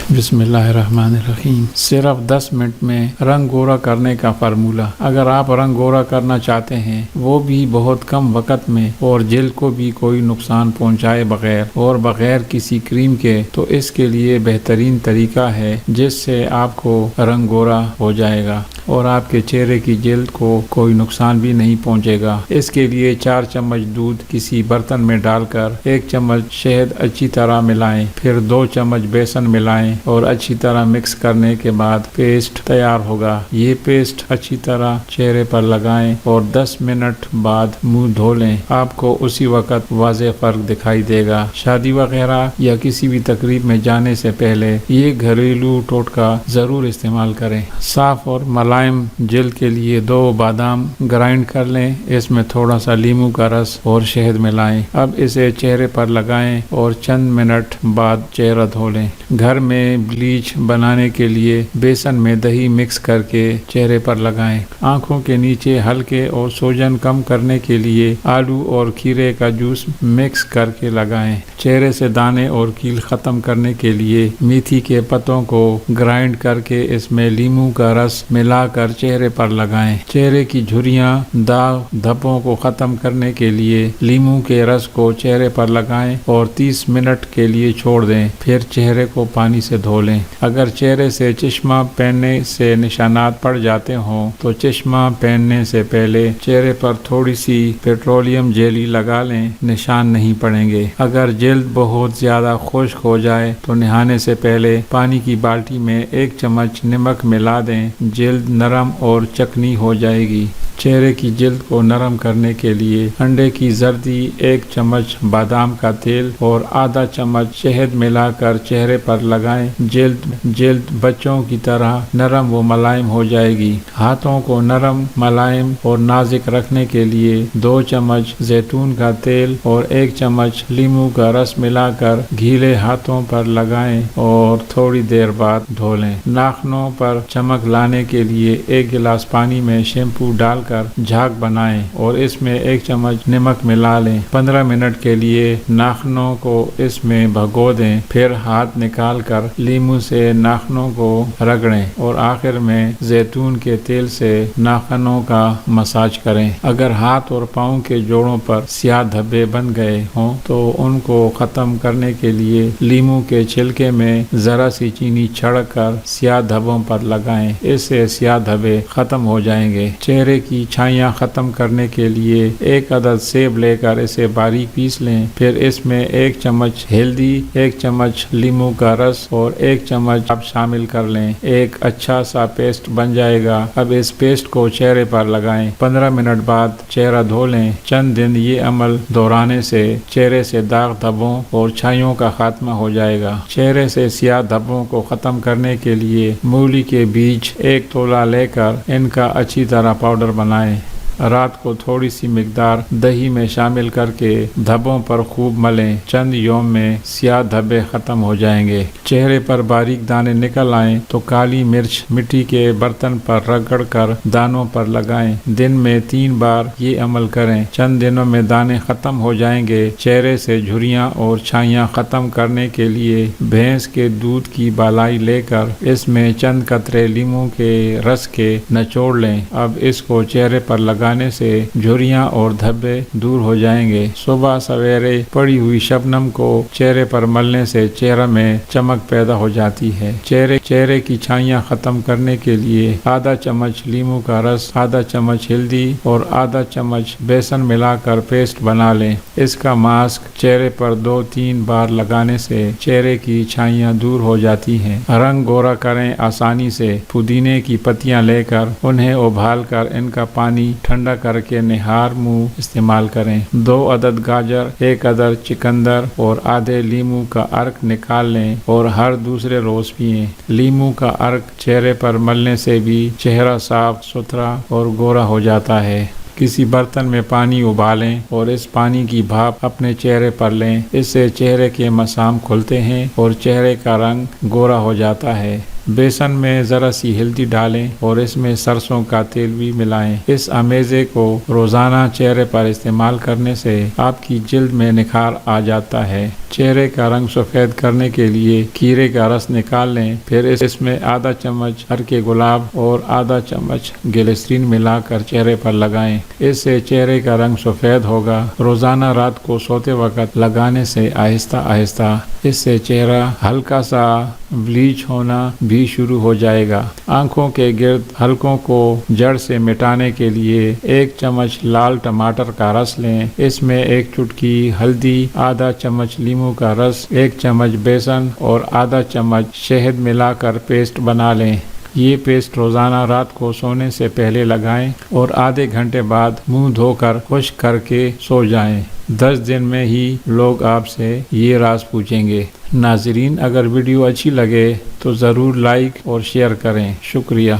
بسم اللہ الرحمن الرحیم۔ صرف 10 منٹ میں رنگ گورا کرنے کا فارمولہ۔ اگر آپ رنگ گورا کرنا چاہتے ہیں وہ بھی بہت کم وقت میں اور جلد کو بھی کوئی نقصان پہنچائے بغیر اور بغیر کسی کریم کے، تو اس کے لیے بہترین طریقہ ہے جس سے آپ کو رنگ گورا ہو جائے گا اور آپ کے چہرے کی جلد کو کوئی نقصان بھی نہیں پہنچے گا۔ اس کے لیے 4 چمچ دودھ کسی برتن میں ڈال کر 1 چمچ شہد اچھی طرح ملائیں، پھر 2 چمچ بیسن ملائیں اور اچھی طرح مکس کرنے کے بعد پیسٹ تیار ہوگا۔ یہ پیسٹ اچھی طرح چہرے پر لگائیں اور 10 منٹ بعد منہ دھو لیں۔ آپ کو اسی وقت واضح فرق دکھائی دے گا۔ شادی وغیرہ یا کسی بھی تقریب میں جانے سے پہلے یہ گھریلو ٹوٹکا ضرور استعمال کریں۔ صاف اور ملائم جلد کے لیے 2 بادام گرائنڈ کر لیں، اس میں تھوڑا سا لیموں کا رس اور شہد ملائیں۔ اب اسے چہرے پر لگائیں اور چند منٹ بعد چہرہ دھو لیں۔ گھر میں بلیچ بنانے کے لیے بیسن میں دہی مکس کر کے چہرے پر لگائیں۔ آنکھوں کے نیچے ہلکے اور سوجن کم کرنے کے لیے آلو اور کھیرے کا جوس مکس کر کے لگائیں۔ چہرے سے دانے اور کیل ختم کرنے کے لیے میتھی کے پتوں کو گرائنڈ کر کے اس میں لیموں کا رس ملا کر چہرے پر لگائیں۔ چہرے کی جھریاں، داغ، دھبوں کو ختم کرنے کے لیے لیموں کے رس کو چہرے پر لگائیں اور 30 منٹ کے لیے چھوڑ دیں، پھر چہرے کو پانی سے دھو لیں۔ اگر چہرے سے چشمہ پہننے سے نشانات پڑ جاتے ہوں تو چشمہ پہننے سے پہلے چہرے پر تھوڑی سی پیٹرولیم جیلی لگا لیں، نشان نہیں پڑیں گے۔ اگر جلد بہت زیادہ خشک ہو جائے تو نہانے سے پہلے پانی کی بالٹی میں 1 چمچ نمک ملا دیں، جلد نرم اور چکنی ہو جائے گی۔ چہرے کی جلد کو نرم کرنے کے لیے انڈے کی زردی، 1 چمچ بادام کا تیل اور آدھا چمچ شہد ملا کر چہرے پر لگائیں۔ جلد بچوں کی طرح نرم و ملائم ہو جائے گی۔ ہاتھوں کو نرم، ملائم اور نازک رکھنے کے لیے 2 چمچ زیتون کا تیل اور 1 چمچ لیموں کا رس ملا کر گیلے ہاتھوں پر لگائیں اور تھوڑی دیر بعد دھو لیں۔ ناخنوں پر چمک لانے کے لیے 1 گلاس پانی میں شیمپو ڈال کر جھاگ بنائیں اور اس میں 1 چمچ نمک ملا لیں۔ 15 منٹ کے لیے ناخنوں کو اس میں بھگو دیں، پھر ہاتھ نکال کر لیموں سے ناخنوں کو رگڑیں اور آخر میں زیتون کے تیل سے ناخنوں کا مساج کریں۔ اگر ہاتھ اور پاؤں کے جوڑوں پر سیاہ دھبے بن گئے ہوں تو ان کو ختم کرنے کے لیے لیموں کے چھلکے میں ذرا سی چینی چھڑک کر سیاہ دھبوں پر لگائیں، اس سے سیاہ دھبے ختم ہو جائیں گے۔ چہرے کی چھائیاں ختم کرنے کے لیے 1 عدد سیب لے کر اسے باریک پیس لیں، پھر اس میں 1 چمچ ہلدی، 1 چمچ لیموں کا رس اور 1 چمچ آب شامل کر لیں۔ ایک اچھا سا پیسٹ بن جائے گا۔ اب اس پیسٹ کو چہرے پر لگائیں۔ 15 منٹ بعد چہرہ دھو لیں۔ چند دن یہ عمل دہرانے سے چہرے سے داغ، دھبوں اور چھائیوں کا خاتمہ ہو جائے گا۔ چہرے سے سیاہ دھبوں کو ختم کرنے کے لیے مولی کے بیج 1 تولہ لے کر ان کا اچھی طرح پاؤڈر بنائیں۔ رات کو تھوڑی سی مقدار دہی میں شامل کر کے دھبوں پر خوب ملیں۔ چند یوم میں سیاہ دھبے ختم ہو جائیں گے۔ چہرے پر باریک دانے نکل آئیں تو کالی مرچ مٹی کے برتن پر رگڑ کر دانوں پر لگائیں۔ دن میں 3 بار یہ عمل کریں۔ چند دنوں میں دانے ختم ہو جائیں گے۔ چہرے سے جھریاں اور چھائیاں ختم کرنے کے لیے بھینس کے دودھ کی بالائی لے کر اس میں چند قطرے لیموں کے رس کے نچوڑ لیں۔ اب اس کو چہرے پر لگائیں سے جھریاں اور دھبے دور ہو جائیں گے۔ صبح سویرے پڑی ہوئی شبنم کو چہرے پر ملنے سے چہرہ میں چمک پیدا ہو جاتی ہے۔ چہرے کی چھائیاں ختم کرنے کے لیے آدھا چمچ لیموں کا رس، آدھا چمچ ہلدی اور آدھا چمچ بیسن ملا کر پیسٹ بنا لیں۔ اس کا ماسک چہرے پر 2-3 بار لگانے سے چہرے کی چھائیاں دور ہو جاتی ہیں۔ رنگ گورا کریں آسانی سے۔ پودینے کی پتیاں لے کر انہیں ابال کر ان کا پانی ٹھنڈا کر کے نہار منہ استعمال کریں۔ 2 عدد گاجر، 1 عدد چقندر اور آدھے لیموں کا عرق نکال لیں اور ہر دوسرے روز پئیں۔ لیموں کا عرق چہرے پر ملنے سے بھی چہرہ صاف ستھرا اور گورا ہو جاتا ہے۔ کسی برتن میں پانی ابالیں اور اس پانی کی بھاپ اپنے چہرے پر لیں، اس سے چہرے کے مسام کھلتے ہیں اور چہرے کا رنگ گورا ہو جاتا ہے۔ بیسن میں ذرا سی ہلدی ڈالیں اور اس میں سرسوں کا تیل بھی ملائیں۔ اس امیزے کو روزانہ چہرے پر استعمال کرنے سے آپ کی جلد میں نکھار آ جاتا ہے۔ چہرے کا رنگ سفید کرنے کے لیے کھیرے کا رس نکال لیں، پھر اس میں آدھا چمچ ہرکے گلاب اور آدھا چمچ گلیسرین ملا کر چہرے پر لگائیں۔ اس سے چہرے کا رنگ سفید ہوگا۔ روزانہ رات کو سوتے وقت لگانے سے آہستہ آہستہ اس سے چہرہ ہلکا سا بلیچ ہونا بھی شروع ہو جائے گا۔ آنکھوں کے گرد حلقوں کو جڑ سے مٹانے کے لیے 1 چمچ لال ٹماٹر کا رس لیں، اس میں 1 چٹکی ہلدی، آدھا چمچ لیموں کا رس، 1 چمچ بیسن اور آدھا چمچ شہد ملا کر پیسٹ بنا لیں۔ یہ پیسٹ روزانہ رات کو سونے سے پہلے لگائیں اور آدھے گھنٹے بعد منہ دھو کر خشک کر کے سو جائیں۔ 10 دن میں ہی لوگ آپ سے یہ راز پوچھیں گے۔ ناظرین، اگر ویڈیو اچھی لگے تو ضرور لائک اور شیئر کریں۔ شکریہ۔